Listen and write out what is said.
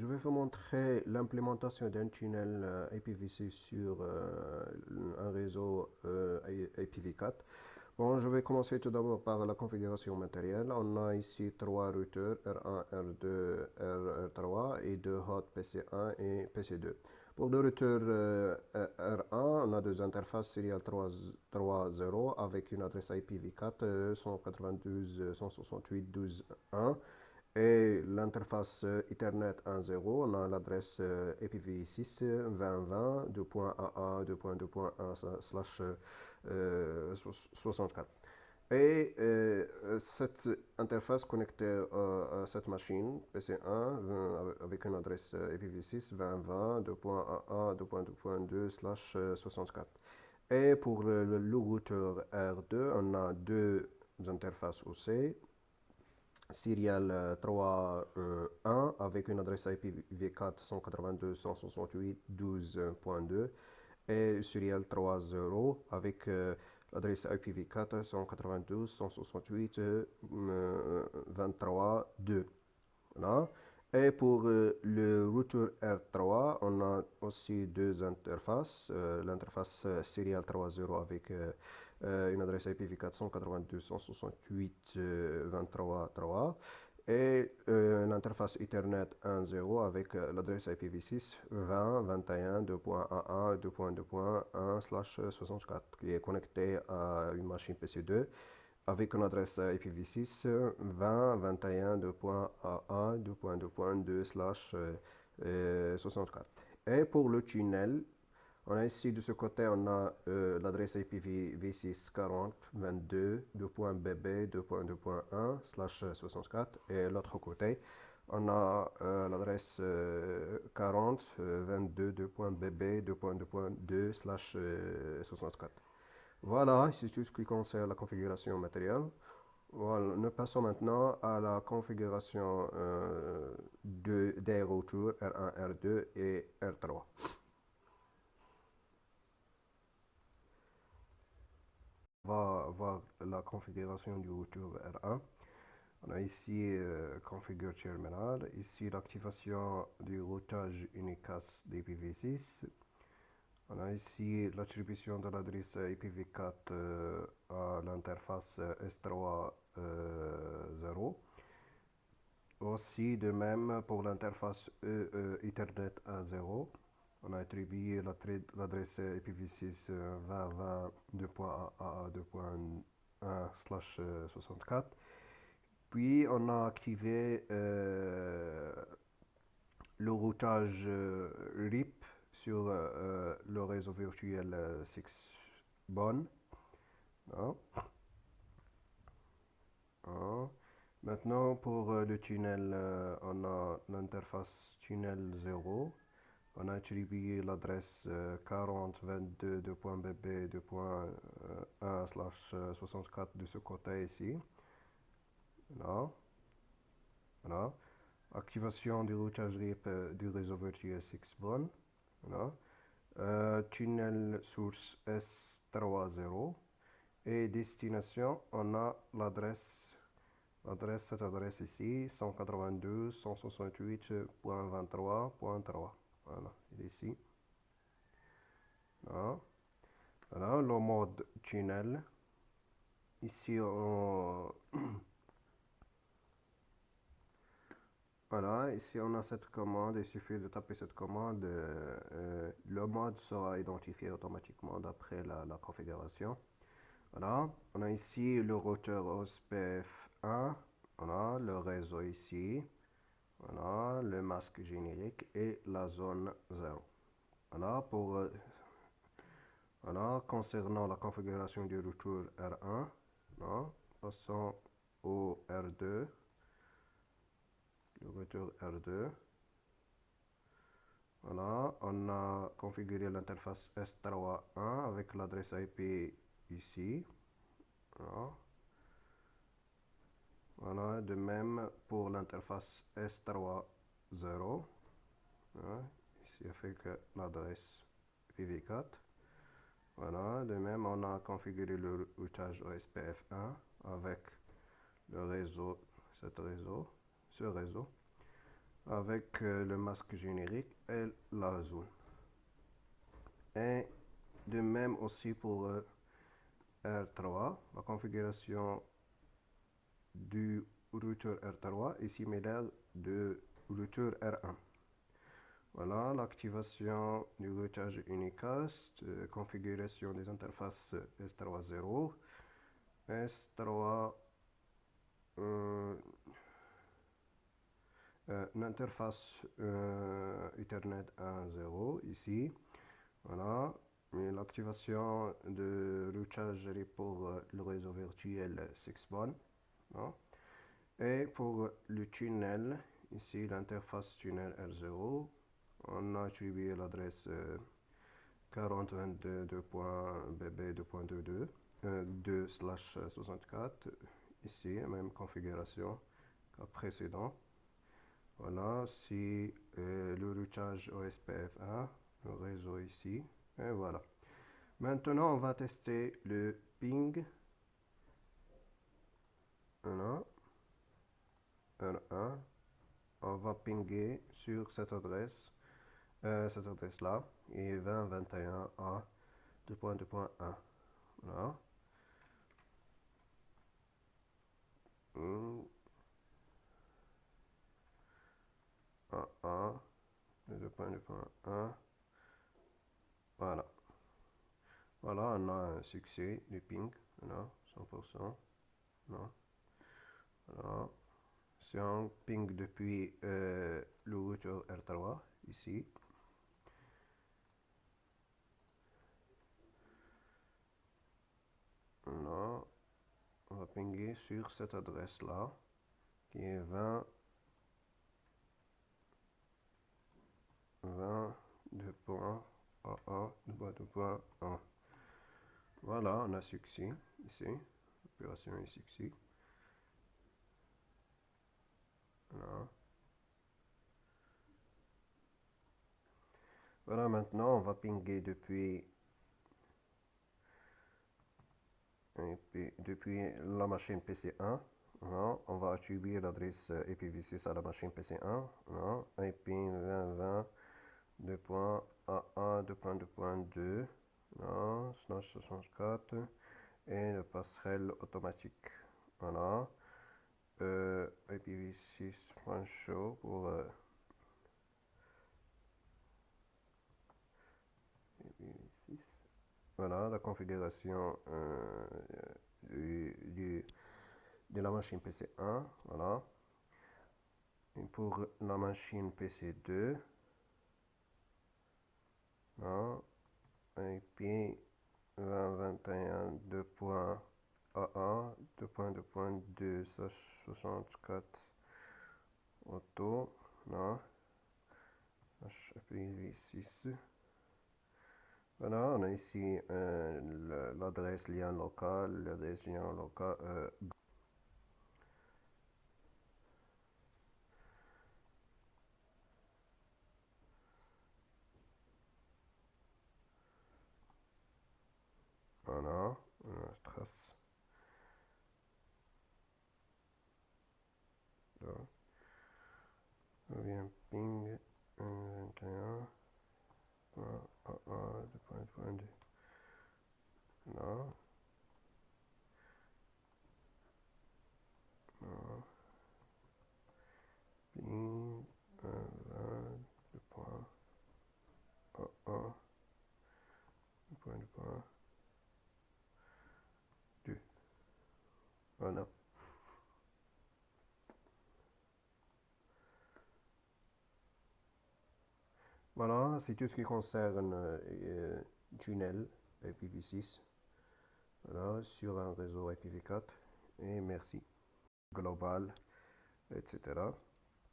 je vais vous montrer l'implémentation d'un tunnel IPv6 sur un réseau IPv4. Bon, je vais commencer tout d'abord par la configuration matérielle. On a ici trois routeurs R1, R2, R3 et deux hosts PC1 et PC2. Pour le routeur R1, on a deux interfaces Serial 3.0 avec une adresse IPv4 192.168.12.1 et l'interface Ethernet 1.0, on a l'adresse IPv6 2020 2.AA 2.2.1/64. Et cette interface connectée à cette machine PC1 avec une adresse IPv6 2020 2.AA 2.2.2/64. Et pour le routeur R2, on a deux interfaces OC. Serial 3.1 avec une adresse IPv4 192.168.12.2 et Serial 3.0 avec l'adresse IPv4 192.168.23.2. Voilà. Et pour le routeur R3, on a aussi deux interfaces. L'interface Serial 3.0 avec une adresse IPv4 192.168.23.3 et l'interface Ethernet 1.0 avec l'adresse IPv6 20.21 2.1a 2.2.1/64 qui est connectée à une machine PC2 avec une adresse IPv6 20.21 2.AA 2.2.2/64. Et pour le tunnel, on a ici de ce côté, on a l'adresse IPv6 40 22 2.bb 2.2.1/64 et l'autre côté, on a l'adresse 40 22 2.bb 2.2.2/64. Voilà, c'est tout ce qui concerne la configuration matérielle. Voilà, nous passons maintenant à la configuration des routeurs R1, R2 et R3. On va voir la configuration du routeur R1. On a ici Configure Terminal, ici l'activation du routage unicast d'IPv6. On a ici l'attribution de l'adresse IPv4 à l'interface S3.0. Aussi de même pour l'interface Ethernet 1.0. On a attribué l'adresse IPv6 2020 2.AA 2.1/64. Puis on a activé le routage RIP sur le réseau virtuel 6Bon. Ah. Ah. Maintenant pour le tunnel, on a l'interface tunnel 0. On a attribué l'adresse 4022 2.bb 2.1/64 de ce côté ici. Voilà. Voilà. Activation du routage RIP du réseau virtuel 6Bon. Voilà. Tunnel source S3.0 et destination, on a cette adresse ici 192.168.23.3. Voilà, il est ici. Voilà. Voilà, le mode tunnel. Ici, voilà, ici on a cette commande, il suffit de taper cette commande, le mode sera identifié automatiquement d'après la configuration. Voilà, on a ici le routeur OSPF1, voilà, le réseau ici, voilà, le masque générique et la zone 0. Voilà, voilà, concernant la configuration du routeur R1, voilà, passons au R2. Le routeur R2. Voilà, on a configuré l'interface S3.1 avec l'adresse IP ici. Voilà. Voilà, de même pour l'interface S3.0. Voilà, ici avec l'adresse IPv4. Voilà, de même on a configuré le routage OSPF1 avec le réseau, ce réseau. avec le masque générique et la zone. Et de même aussi pour R3, la configuration du routeur R3 est similaire de routeur R1. Voilà, l'activation du routage unicast, configuration des interfaces S3.0, S3, l'interface Ethernet 1.0 ici. Voilà, l'activation de routage pour le réseau virtuel 6 non? Et pour le tunnel, ici l'interface tunnel R0, on a attribué l'adresse 4022.bb2.22 2/64. Ici, même configuration qu'à précédent. Voilà, si le routage OSPF1, le réseau ici, et voilà. Maintenant, on va tester le ping. Voilà, R1. On va pinguer sur cette adresse-là, et 2021A 2.2.1. Voilà. A, 2.2.1. Voilà. Voilà, on a un succès du ping. Voilà, 100%. Voilà. Voilà. C'est un ping depuis le routeur R3, ici. Voilà. On va pinguer sur cette adresse-là, qui est 2.1A2.1. Voilà, on a succès ici. L'opération est succès. Voilà. Voilà, maintenant on va pinguer depuis la machine PC1. Voilà, on va attribuer l'adresse IPv6 à la machine PC1. Voilà, IP 2020.2.a1.2.2. Voilà, /64 et le passerelle automatique. Voilà. IPv6.show pour IPv6. Voilà la configuration de la machine PC1. Voilà. Et pour la machine PC2, voilà, IP 2021.2.a1 2.2.2/64 auto, là, IPv6. Voilà, on a ici l'adresse lien local, l'adresse lien local. Voilà, on a trace. Là. On vient ping 21.a1.2.2. Là. Là. Ping 22.a1.2.2. Voilà. Voilà, c'est tout ce qui concerne tunnel IPv6. Voilà, sur un réseau IPv4. Et merci. Global, etc.